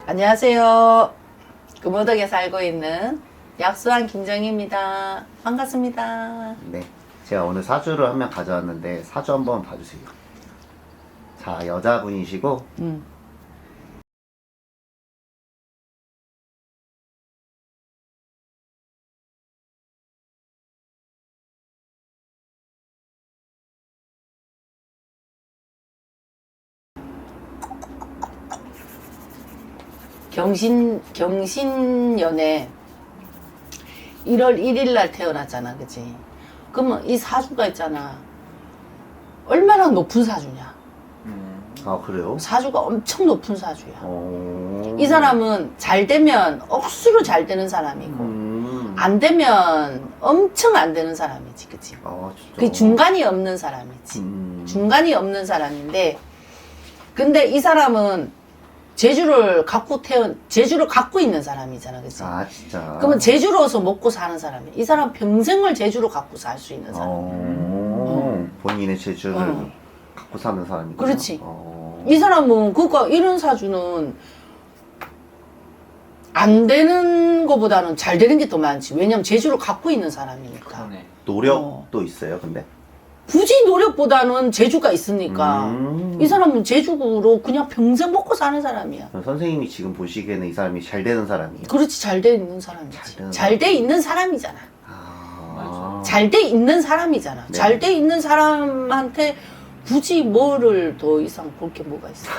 안녕하세요. 금호동에 살고 있는 약수왕 김정희입니다. 반갑습니다. 네, 제가 오늘 사주를 한 명 가져왔는데 사주 한번 봐주세요. 자, 여자분이시고 경신연에 1월 1일 날 태어났잖아, 그치? 그러면 이 사주가 있잖아. 얼마나 높은 사주냐? 아, 그래요? 사주가 엄청 높은 사주야. 어... 이 사람은 잘 되면 억수로 잘 되는 사람이고, 안 되면 엄청 안 되는 사람이지, 그치? 아, 진짜. 그 중간이 없는 사람이지. 중간이 없는 사람인데, 근데 이 사람은 재주를 갖고 있는 사람이잖아, 그치? 아, 진짜. 그러면 재주로서 먹고 사는 사람이야. 이 사람 평생을 재주로 갖고 살 수 있는 사람. 본인의 재주를 갖고 사는 사람이구나. 그렇지. 이 사람은, 그러니까 이런 사주는 안 되는 것보다는 잘 되는 게 더 많지. 왜냐면 재주를 갖고 있는 사람이니까. 그러네. 노력도 있어요, 근데? 굳이 노력보다는 재주가 있으니까. 이 사람은 재주로 그냥 평생 먹고 사는 사람이야. 선생님이 지금 보시기에는 이 사람이 잘 되는 사람이에요. 그렇지, 잘 돼 있는 사람이지. 잘 돼 있는 사람이잖아. 아, 잘 돼 있는 사람이잖아. 네. 잘 돼 있는 사람한테 굳이 뭐를 더 이상 볼 게 뭐가 있어?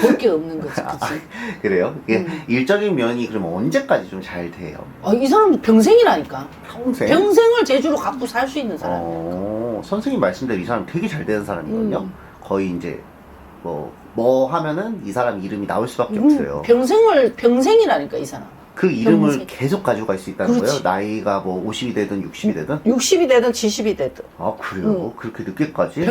볼 게 없는 거지, 그치? 그래요? 이게 일적인 면이 그러면 언제까지 좀 잘 돼요? 이 사람은 평생이라니까. 평생? 평생을 재주로 갖고 살 수 있는 사람이야. 선생님 말씀대로 이 사람 되게 잘 되는 사람이거든요. 거의 이제 뭐 하면은 이 사람 이름이 나올 수밖에 없어요. 평생이라니까, 이 사람. 그 이름을 평생. 계속 가지고 갈 수 있다는 그렇지. 거예요? 나이가 뭐 50이 되든 60이 되든? 60이 되든 70이 되든. 아, 그래요? 그렇게 늦게까지?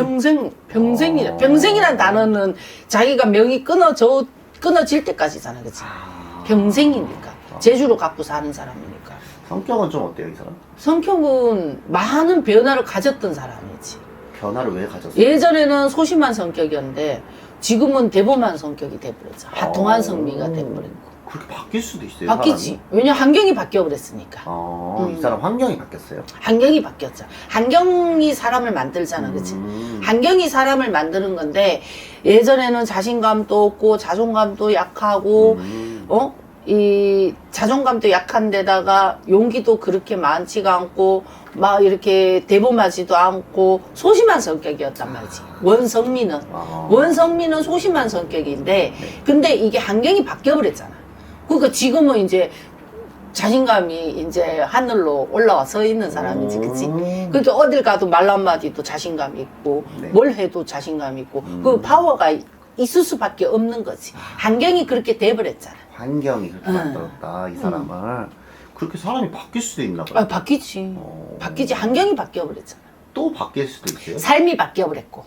평생이라. 평생이란 단어는 자기가 명이 끊어질 때까지잖아, 그치? 평생이니까. 재주로 갖고 사는 사람이니까. 성격은 좀 어때요, 이 사람? 성격은 많은 변화를 가졌던 사람이지. 변화를 왜 가졌어요? 예전에는 소심한 성격이었는데 지금은 대범한 성격이 돼버렸죠. 하통한 성미가 돼버렸고. 그렇게 바뀔 수도 있어요, 바뀌지. 사람이? 왜냐 환경이 바뀌어버렸으니까. 이 사람 환경이 바뀌었어요? 환경이 바뀌었죠. 환경이 사람을 만들잖아, 그치? 환경이 사람을 만드는 건데 예전에는 자신감도 없고 자존감도 약하고 이 자존감도 약한 데다가 용기도 그렇게 많지가 않고 막 이렇게 대범하지도 않고 소심한 성격이었단 말이지. 원성미는 소심한 성격인데 근데 이게 환경이 바뀌어버렸잖아. 그러니까 지금은 이제 자신감이 이제 하늘로 올라와 서 있는 사람이지, 그치? 그러니까 어딜 가도 말 한마디도 자신감 있고, 네. 뭘 해도 자신감 있고, 그 파워가 있을 수밖에 없는 거지. 환경이 그렇게 돼버렸잖아. 환경이 그렇게 만들었다, 이 사람을. 그렇게 사람이 바뀔 수도 있나 봐요. 바뀌지. 바뀌지. 환경이 바뀌어버렸잖아. 또 바뀔 수도 있어요? 삶이 바뀌어버렸고.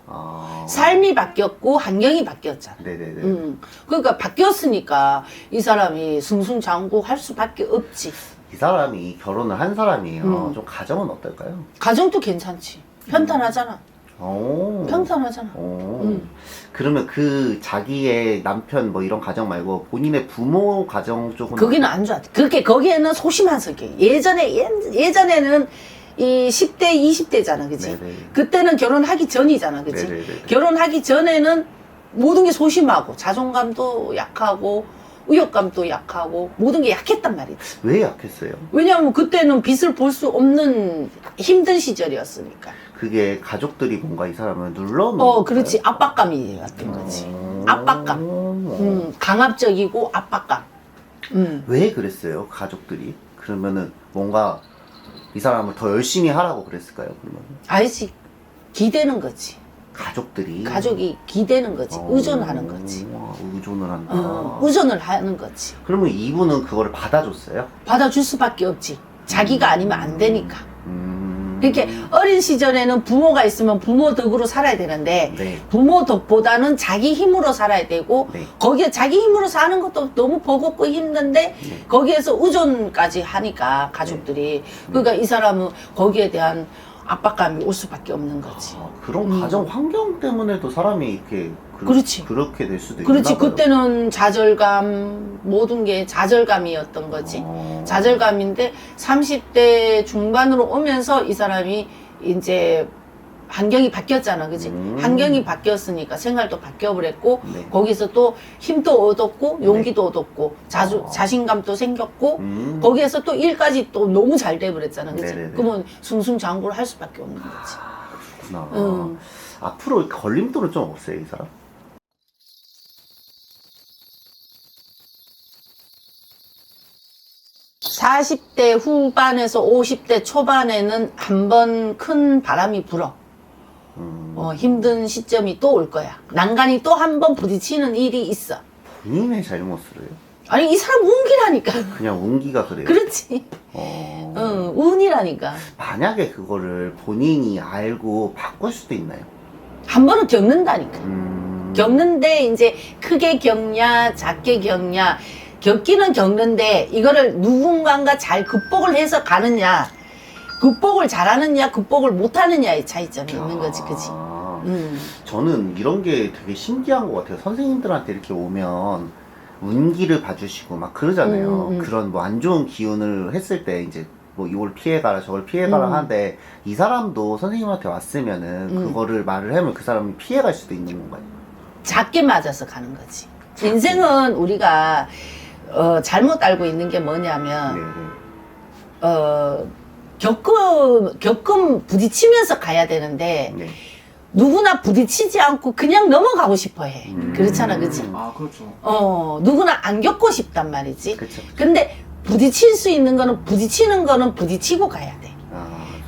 삶이 바뀌었고, 환경이 바뀌었잖아. 네네네. 그러니까 바뀌었으니까 이 사람이 승승장구할 수밖에 없지. 이 사람이 결혼을 한 사람이에요. 좀 가정은 어떨까요? 가정도 괜찮지. 편탄하잖아. 평탄하잖아. 그러면 그 자기의 남편 뭐 이런 가정 말고 본인의 부모 가정 쪽은 거기는 안 좋아. 거기에는 소심한 성격. 예전에는 이 10대, 20대잖아, 그치? 네네. 그때는 결혼하기 전이잖아, 그치? 네네네. 결혼하기 전에는 모든 게 소심하고, 자존감도 약하고, 의욕감도 약하고, 모든 게 약했단 말이지. 왜 약했어요? 왜냐하면 그때는 빛을 볼 수 없는 힘든 시절이었으니까. 그게 가족들이 뭔가 이 사람을 눌러놓은 그렇지. 압박감이 같은 거지. 압박감. 강압적이고 압박감. 왜 그랬어요, 가족들이? 그러면은 뭔가 이 사람을 더 열심히 하라고 그랬을까요, 그러면? 알지. 기대는 거지. 가족들이? 가족이 기대는 거지. 의존하는 거지. 의존을 한다. 의존을 하는 거지. 그러면 이분은 그거를 받아줬어요? 받아줄 수밖에 없지. 자기가 아니면 안 되니까. 그렇게 어린 시절에는 부모가 있으면 부모 덕으로 살아야 되는데 네. 부모 덕보다는 자기 힘으로 살아야 되고 네. 거기에 자기 힘으로 사는 것도 너무 버겁고 힘든데 거기에서 의존까지 하니까 가족들이 그러니까 이 사람은 거기에 대한 압박감이 올 수밖에 없는 거지. 그런 가정 환경 때문에도 사람이 이렇게 그렇지. 그렇게 될 수도 그렇지. 있나 봐요. 그때는 좌절감, 모든 게 좌절감이었던 거지. 좌절감인데 30대 중반으로 오면서 이 사람이 이제 환경이 바뀌었잖아, 그지? 환경이 바뀌었으니까 생활도 바뀌어버렸고, 네. 거기서 또 힘도 얻었고, 용기도 얻었고, 자신감도 생겼고, 거기에서 또 일까지 또 너무 잘 돼버렸잖아, 그지? 네네네. 그러면 승승장구를 할 수밖에 없는 거지. 그렇구나. 응. 앞으로 걸림돌은 좀 없어요, 이 사람? 40대 후반에서 50대 초반에는 한 번 큰 바람이 불어. 힘든 시점이 또 올 거야. 난간이 또 한 번 부딪히는 일이 있어. 본인의 잘못으로요? 아니, 이 사람 운기라니까. 그냥 운기가 그래요? 그렇지. 운이라니까. 만약에 그거를 본인이 알고 바꿀 수도 있나요? 한 번은 겪는다니까. 겪는데 이제 크게 겪냐, 작게 겪냐. 겪기는 겪는데 이거를 누군가가 잘 극복을 해서 가느냐, 극복을 잘하느냐, 극복을 못하느냐의 차이점이 있는 거지, 그지? 저는 이런 게 되게 신기한 것 같아요. 선생님들한테 이렇게 오면 운기를 봐주시고 막 그러잖아요. 그런 뭐 안 좋은 기운을 했을 때 이제 뭐 이걸 피해가라 저걸 피해가라 하는데 이 사람도 선생님한테 왔으면은 그거를 말을 하면 그 사람이 피해갈 수도 있는 건가요? 작게 맞아서 가는 거지. 인생은 우리가 잘못 알고 있는 게 뭐냐면 겪음 부딪히면서 가야 되는데 네. 누구나 부딪히지 않고 그냥 넘어가고 싶어 해. 그렇잖아, 그치? 아, 그렇죠. 누구나 안 겪고 싶단 말이지. 그쵸. 근데 부딪힐 수 있는 거는 부딪히는 거는 부딪히고 가야 돼.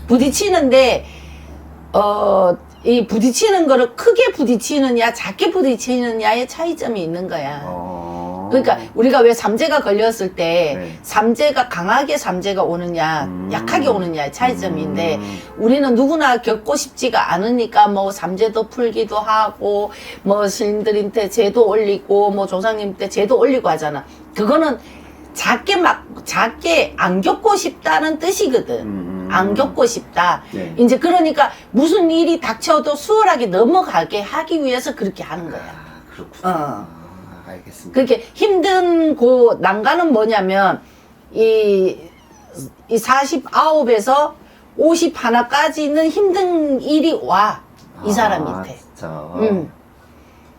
부딪히는데 이 부딪히는 거를 크게 부딪히느냐 작게 부딪히느냐의 차이점이 있는 거야. 그러니까 우리가 왜 삼재가 걸렸을 때 네. 삼재가 강하게 삼재가 오느냐 약하게 오느냐의 차이점인데 우리는 누구나 겪고 싶지가 않으니까 뭐 삼재도 풀기도 하고 뭐 스님들한테 제도 올리고 뭐 조상님한테 제도 올리고 하잖아. 그거는 작게 안 겪고 싶다는 뜻이거든. 안 겪고 싶다. 네. 이제 그러니까 무슨 일이 닥쳐도 수월하게 넘어가게 하기 위해서 그렇게 하는 거야. 그렇구나. 알겠습니다. 그렇게 힘든 그 난간은 뭐냐면 이 49에서 51까지는 힘든 일이 와. 이 사람한테. 진짜.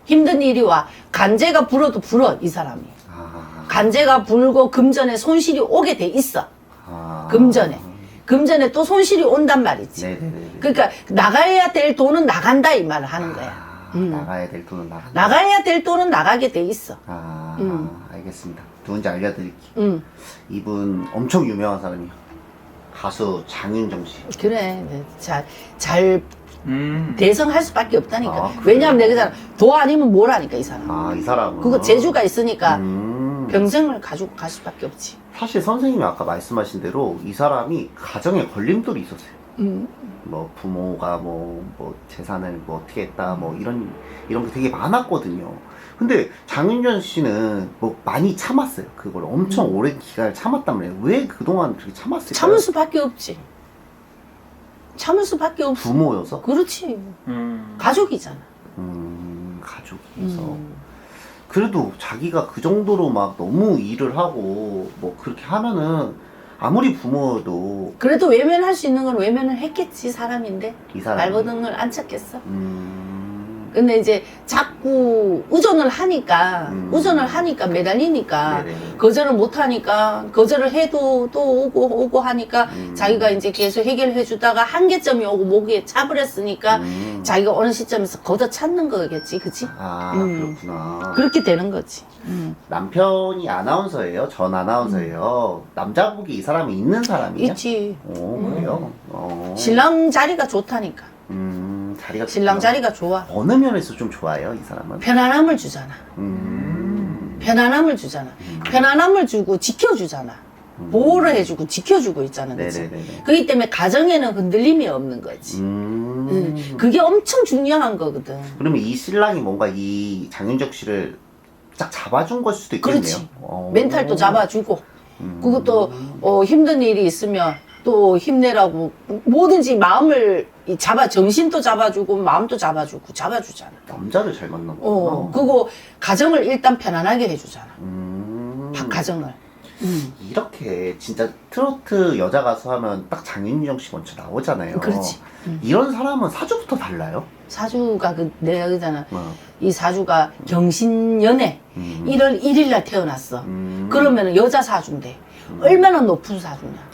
힘든 일이 와. 간제가 불어도 불어, 이 사람이. 간제가 불고 금전에 손실이 오게 돼 있어. 금전에 또 손실이 온단 말이지. 네네네. 그러니까 나가야 될 돈은 나간다 이 말을 하는 거야. 나가야 될 돈은 나간다. 나가야 될 돈은 나가게 돼 있어. 알겠습니다. 누군지 알려드릴게요. 이분 엄청 유명한 사람이에요. 가수 장윤정 씨. 그래, 잘 대성할 수밖에 없다니까. 그래요? 왜냐하면 내가 도 아니면 뭘 하니까 이 사람. 이 사람은. 그거 재주가 있으니까 평생을 가지고 갈 수밖에 없지. 사실 선생님이 아까 말씀하신 대로 이 사람이 가정에 걸림돌이 있었어요. 뭐 부모가 뭐 재산을 뭐 어떻게 했다 뭐 이런 게 되게 많았거든요. 근데 장윤정 씨는 뭐 많이 참았어요. 그걸 엄청 오랜 기간을 참았단 말이에요. 왜 그동안 그렇게 참았을까요? 참을 수밖에 없지. 참을 수밖에 없어. 부모여서? 그렇지. 가족이잖아. 가족이어서. 그래도 자기가 그 정도로 막 너무 일을 하고 뭐 그렇게 하면은 아무리 부모도 그래도 외면할 수 있는 건 외면을 했겠지, 사람인데. 이 사람이. 말버둥을 안 쳤겠어. 근데 이제 자꾸 의존을 하니까 매달리니까 네네. 거절을 못 하니까 거절을 해도 또 오고 하니까 자기가 이제 계속 해결해 주다가 한계점이 오고 목에 차버렸으니까 자기가 어느 시점에서 걷어 찾는 거겠지, 그치? 그렇구나. 그렇게 되는 거지. 남편이 아나운서예요? 전 아나운서예요? 남자복이 이 사람이 있는 사람이에요? 있지. 그래요? 신랑 자리가 좋다니까. 자리가 신랑 좋구나. 자리가 좋아. 어느 면에서 좀 좋아요, 이 사람은? 편안함을 주잖아. 편안함을 주잖아. 편안함을 주고 지켜주잖아. 보호를 해주고 지켜주고 있잖아. 그치? 네네네네. 그렇기 때문에 가정에는 흔들림이 없는 거지. 그게 엄청 중요한 거거든. 그러면 이 신랑이 뭔가 이 장윤정 씨를 딱 잡아준 걸 수도 있겠네요. 그렇지. 멘탈도 잡아주고, 그것도 힘든 일이 있으면 또 힘내라고 뭐든지 마음을 정신도 잡아주고 마음도 잡아주잖아. 남자를 잘 만난 거구나. 그리고 가정을 일단 편안하게 해주잖아. 가정을. 이렇게 진짜 트로트 여자 가수 하면 딱 장윤정 씨 먼저 나오잖아요. 그렇지. 이런 사람은 사주부터 달라요? 사주가 내가 그러잖아. 어. 이 사주가 경신연애 1월 1일 날 태어났어. 그러면은 여자 사주인데 얼마나 높은 사주냐.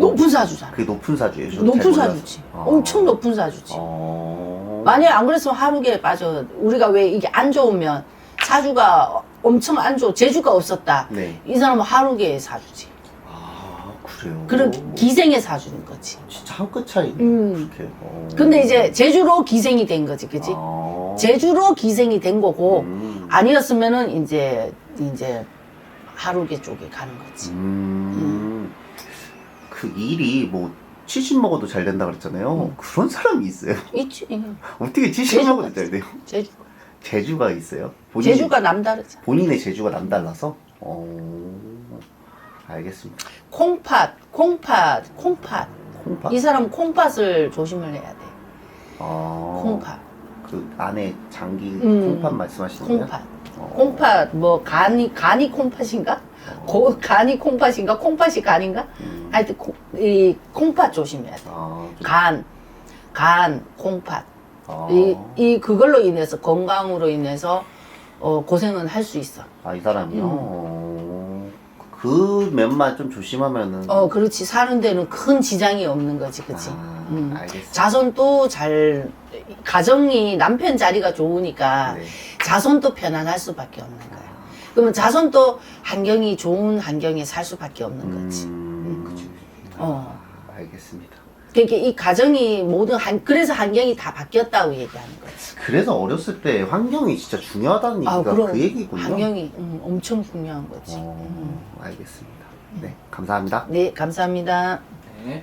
높은 사주잖아. 그게 높은 사주예요. 저도 높은 잘 사주지. 몰라서. 엄청 높은 사주지. 만약에 안 그랬으면 하루에 빠져. 우리가 왜 이게 안 좋으면 사주가 엄청 안 좋아. 재주가 없었다. 네. 이 사람은 하루계의 사주지. 그래요. 그런 기생의 사주인 거지. 진짜 한 끗 차이네. 그렇게. 근데 이제 재주로 기생이 된 거지, 그지? 재주로 기생이 된 거고 아니었으면은 이제 하루계 쪽에 가는 거지. 그 일이 뭐 70 먹어도 잘 된다 그랬잖아요. 그런 사람이 있어요. 있지. 어떻게 70 먹어도 잘 돼요? 재주. 재주가 있어요? 재주가 남다르잖아. 본인의 재주가 남달라서? 알겠습니다. 콩팥. 콩팥? 이 사람은 콩팥을 조심을 해야 돼. 콩팥. 그 안에 장기 콩팥 말씀하시는 거예요? 콩팥. 콩팥, 뭐, 간이 콩팥인가? 간이 콩팥인가? 콩팥이 간인가? 하여튼, 이 콩팥 조심해야 돼. 간, 콩팥. 그걸로 인해서, 건강으로 인해서, 고생은 할 수 있어. 이 사람이요? 그 면만 좀 조심하면은. 그렇지. 사는 데는 큰 지장이 없는 거지, 그치? 알겠습니다. 자손도 가정이 남편 자리가 좋으니까 네. 자손도 편안할 수밖에 없는 거야. 그러면 자손도 좋은 환경에 살 수밖에 없는 거지. 알겠습니다. 그러니까 이 가정이 그래서 환경이 다 바뀌었다고 얘기하는 거지. 그래서 어렸을 때 환경이 진짜 중요하다는 얘기가 그럼 그 얘기군요. 환경이 엄청 중요한 거지. 알겠습니다. 네, 감사합니다. 네, 감사합니다. 네.